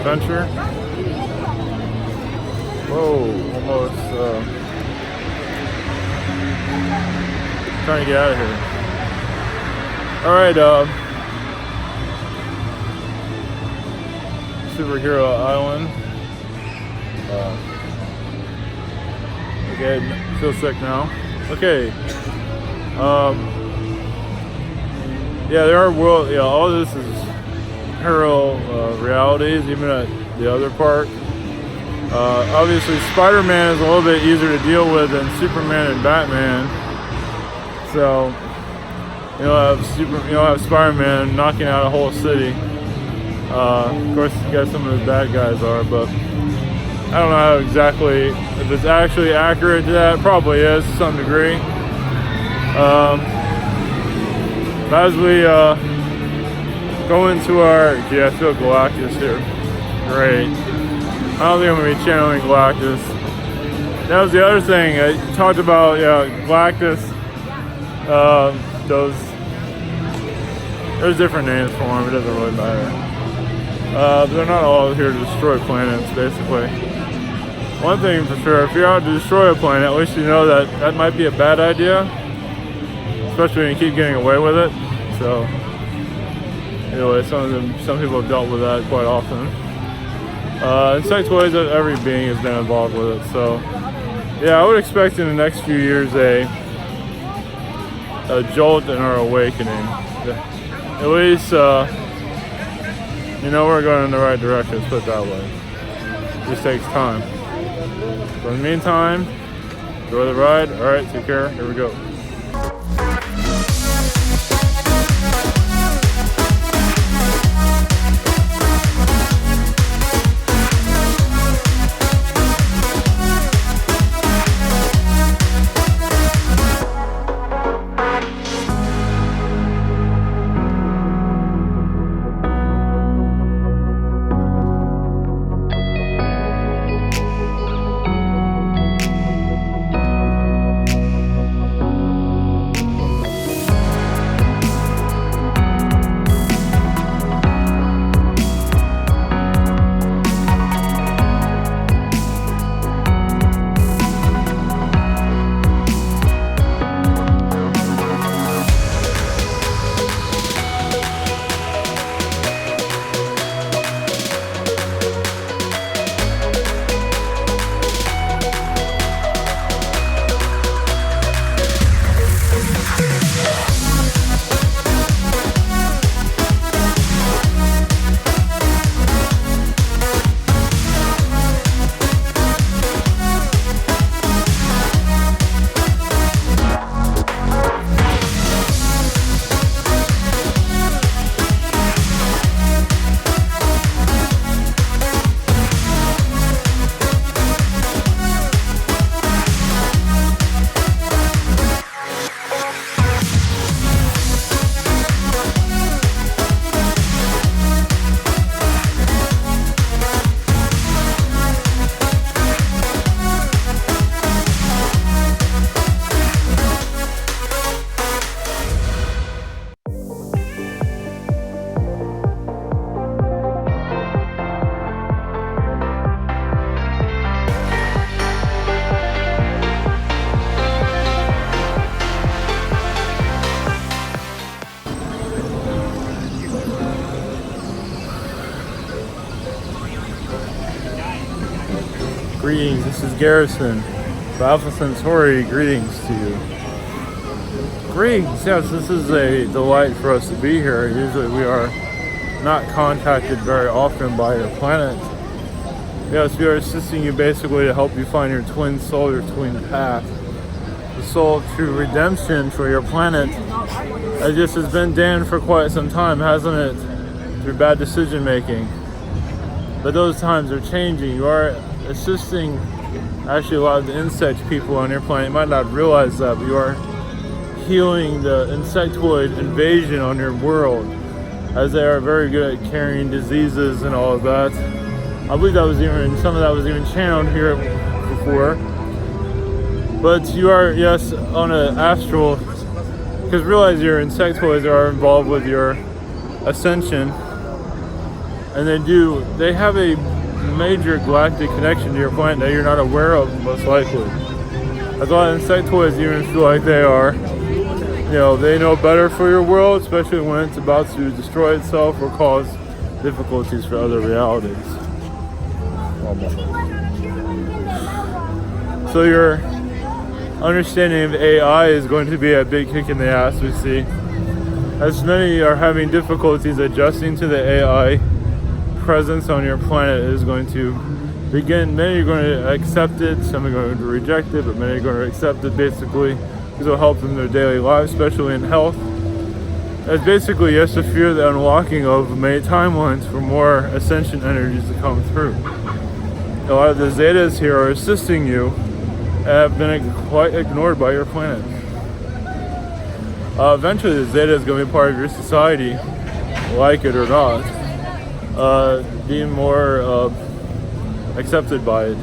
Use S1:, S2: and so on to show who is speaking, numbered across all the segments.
S1: adventure. Whoa, almost trying to get out of here. Alright, Superhero Island. Okay, I feel sick now. Okay. Yeah, there are all this is parallel realities, even at the other park. Obviously, Spider-Man is a little bit easier to deal with than Superman and Batman. So, you'll have Spider-Man knocking out a whole city. Of course, you guys, some of the bad guys are, but I don't know how exactly, if it's actually accurate to that. It probably is to some degree. As we go into our, I feel Galactus here. Great. I don't think I'm going to be channeling Galactus. That was the other thing. I talked about, Galactus. There's different names for them. It doesn't really matter. They're not all here to destroy planets, basically. One thing for sure, if you're out to destroy a planet, at least you know that might be a bad idea. Especially when you keep getting away with it. So, anyway, some people have dealt with that quite often. Insectoids, every being has been involved with it. So, yeah, I would expect in the next few years a jolt in our awakening. At least, we're going in the right direction, let's put it that way. It just takes time. But in the meantime, enjoy the ride. Alright, take care. Here we go. Greetings, this is Garrison of Alpha Centauri. Greetings to you. Greetings, yes, this is a delight for us to be here. Usually we are not contacted very often by your planet. Yes, we are assisting you basically to help you find your twin soul, your twin path. The soul of true redemption for your planet. It just has been damned for quite some time, hasn't it? Through bad decision making. But those times are changing. You are assisting actually a lot of the insect people on your planet. You might not realize that, but you are healing the insectoid invasion on your world, as they are very good at carrying diseases and all of that. I believe that was even, some of that was even channeled here before. But you are, yes, on an astral, because realize your insectoids are involved with your ascension. And they have a major galactic connection to your planet that you're not aware of, most likely. As a lot of insectoids even feel like they are. They know better for your world, especially when it's about to destroy itself or cause difficulties for other realities. So your understanding of AI is going to be a big kick in the ass, we see. As many are having difficulties adjusting to the AI presence on your planet is going to begin. Many are going to accept it, some are going to reject it, but many are going to accept it basically because it will help them in their daily lives, especially in health. It's basically just to fear the unlocking of many timelines for more ascension energies to come through. A lot of the Zetas here are assisting you and have been quite ignored by your planet. Eventually the Zeta is going to be part of your society, like it or not, being more accepted by it,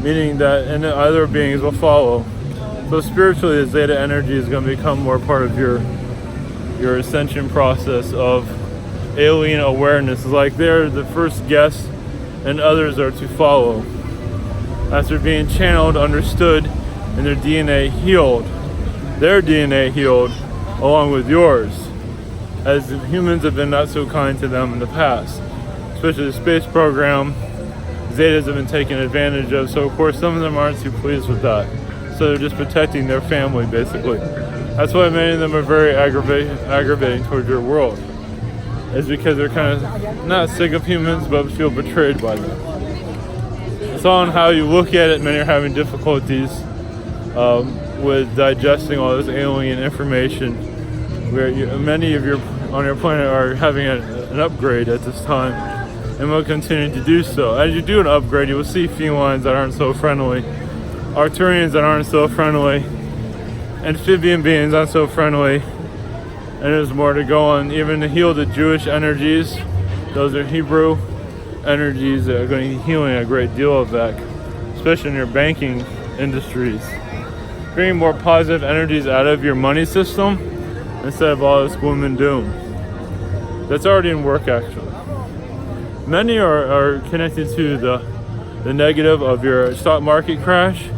S1: meaning that and other beings will follow. So spiritually, the Zeta energy is going to become more part of your ascension process of alien awareness. It's like they're the first guests and others are to follow. As they're being channeled, understood, and their DNA healed. Their DNA healed along with yours, as humans have been not so kind to them in the past. Especially the space program, Zetas have been taken advantage of, so of course some of them aren't too pleased with that. So they're just protecting their family, basically. That's why many of them are very aggravating towards your world. It's because they're kind of not sick of humans, but feel betrayed by them. It's all on how you look at it. Many are having difficulties with digesting all this alien information. Where many of on your planet are having an upgrade at this time, and will continue to do so. As you do an upgrade, you will see felines that aren't so friendly, Arcturians that aren't so friendly, amphibian beings not so friendly, and there's more to go on. Even to heal the Jewish energies, those are Hebrew energies that are going to be healing a great deal of that, especially in your banking industries. Bringing more positive energies out of your money system instead of all this gloom and doom. That's already in work, actually. Many are connected to the negative of your stock market crash,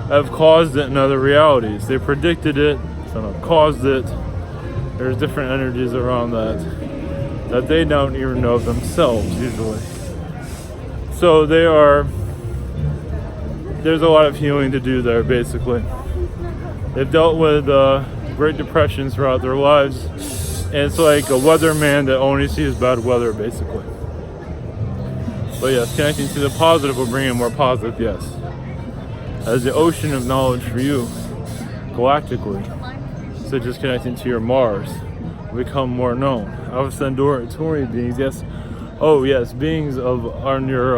S1: have caused it in other realities. They predicted it, some have caused it. There's different energies around that they don't even know themselves usually. So there's a lot of healing to do there, basically. They've dealt with Great Depressions throughout their lives, and it's like a weatherman that only sees bad weather, basically. But yes, connecting to the positive will bring in more positive, yes. As the ocean of knowledge for you, galactically. So just connecting to your Mars, become more known. Alpha Centauri beings, yes. Oh yes, beings on your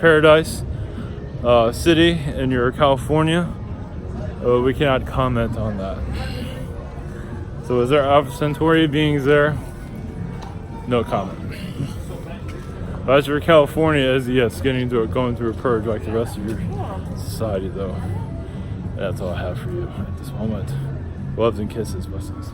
S1: paradise city in your California. We cannot comment on that. So is there Alpha Centauri beings there? No comment. But as for California, yes, going through a purge like the rest of your society, though. That's all I have for you at this moment. Loves and kisses, blessings.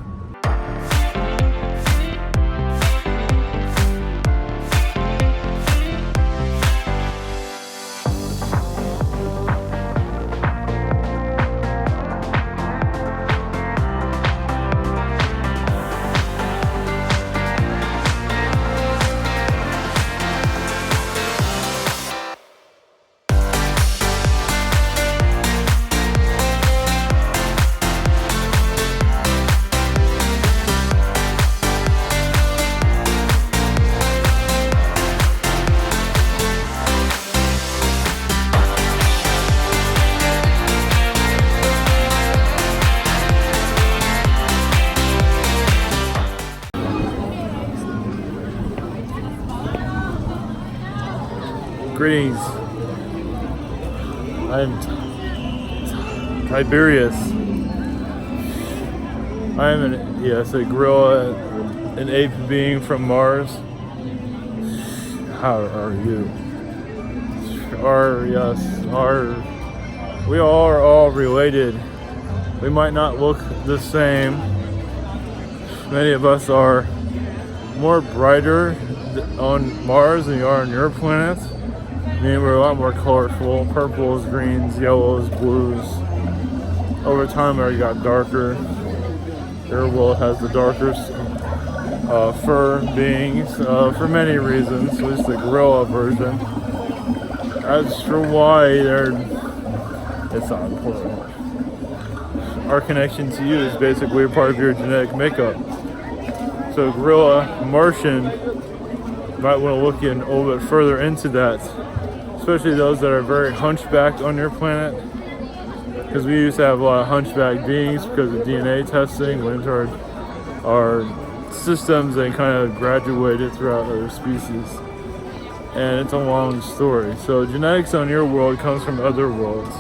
S1: Greetings. I'm Tiberius. I am a gorilla, an ape being from Mars. How are you? We are all related. We might not look the same. Many of us are more brighter on Mars than you are on your planet. I mean, we're a lot more colorful. Purples, greens, yellows, blues. Over time, it got darker. Your world has the darker fur beings for many reasons, at least the gorilla version. As for why it's not important. Our connection to you is basically a part of your genetic makeup. So gorilla, Martian, might want to look in a little bit further into that, especially those that are very hunchbacked on your planet, because we used to have a lot of hunchback beings because of DNA testing went into our systems and kind of graduated throughout other species, and it's a long story. So genetics on your world comes from other worlds,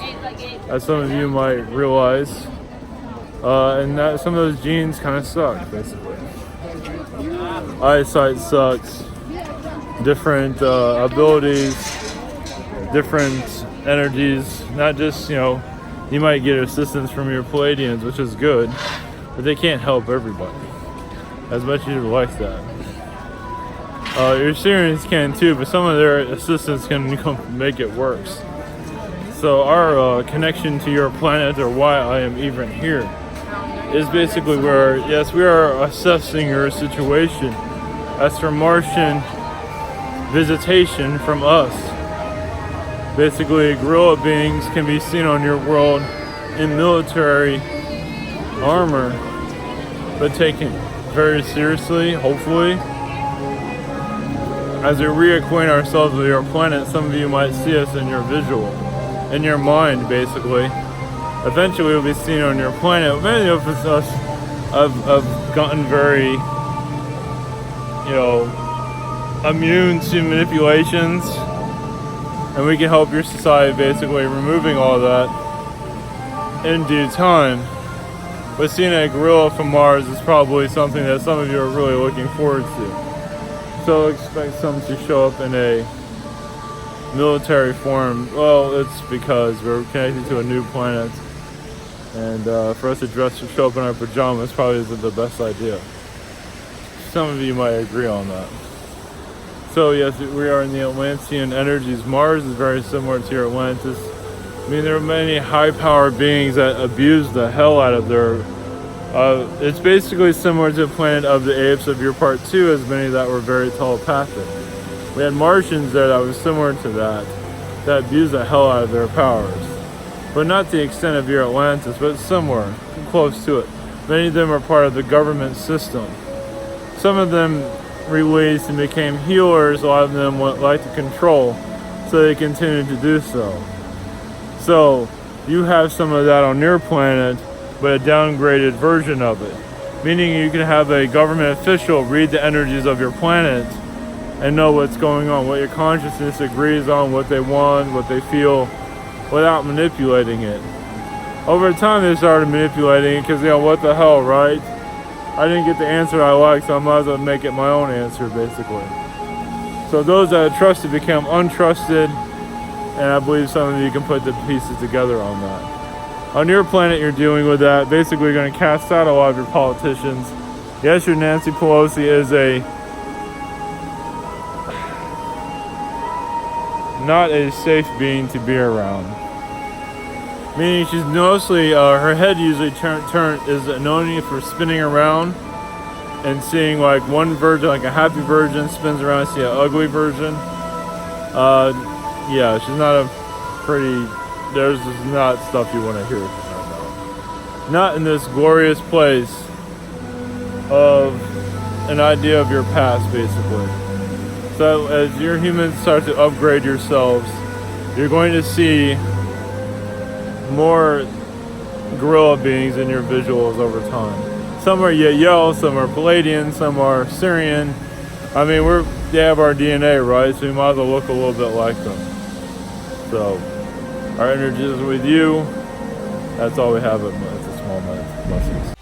S1: as some of you might realize, and that some of those genes kind of suck, basically. Eyesight sucks, different abilities, different energies, not just, you might get assistance from your Palladians, which is good, but they can't help everybody as much as you'd like that. Your Syrians can too, but some of their assistance can make it worse. So our connection to your planet, or why I am even here, is basically where, yes, we are assessing your situation. As for Martian visitation from us, basically gorilla beings can be seen on your world in military armor, but taken very seriously, hopefully. As we reacquaint ourselves with your planet, some of you might see us in your visual, in your mind, basically. Eventually we'll be seen on your planet. Many of us have gotten very, immune to manipulations, and we can help your society basically removing all that in due time. But seeing a gorilla from Mars is probably something that some of you are really looking forward to. So expect some to show up in a military form. Well, it's because we're connected to a new planet, and for us to show up in our pajamas probably isn't the best idea. Some of you might agree on that. So yes, we are in the Atlantean energies. Mars is very similar to your Atlantis. I mean, there are many high-powered beings that abuse the hell out of their... it's basically similar to the planet of the apes of your part 2, as many that were very telepathic. We had Martians there that was similar to that abused the hell out of their powers. But not the extent of your Atlantis, but similar, close to it. Many of them are part of the government system. Some of them released and became healers. A lot of them like to control, so they continue to do so. So you have some of that on your planet, but a downgraded version of it. Meaning you can have a government official read the energies of your planet and know what's going on, what your consciousness agrees on, what they want, what they feel, without manipulating it. Over time they started manipulating it because, what the hell, right? I didn't get the answer I like, so I might as well make it my own answer, basically. So those that are trusted become untrusted, and I believe some of you can put the pieces together on that. On your planet, you're dealing with that. Basically, you're going to cast out a lot of your politicians. Yes, your Nancy Pelosi is not a safe being to be around. Meaning she's mostly, her head usually is known for spinning around and seeing like one version, like a happy version spins around, see an ugly version. Yeah, she's not a pretty, there's just not stuff you want to hear from her about. Not in this glorious place of an idea of your past, basically. So as your humans start to upgrade yourselves, you're going to see more gorilla beings in your visuals over time. Some are Yael, some are Palladian, some are Syrian. I mean, they have our DNA, right? So we might as well look a little bit like them. So our energy is with you. That's all we have at this moment. Blessings.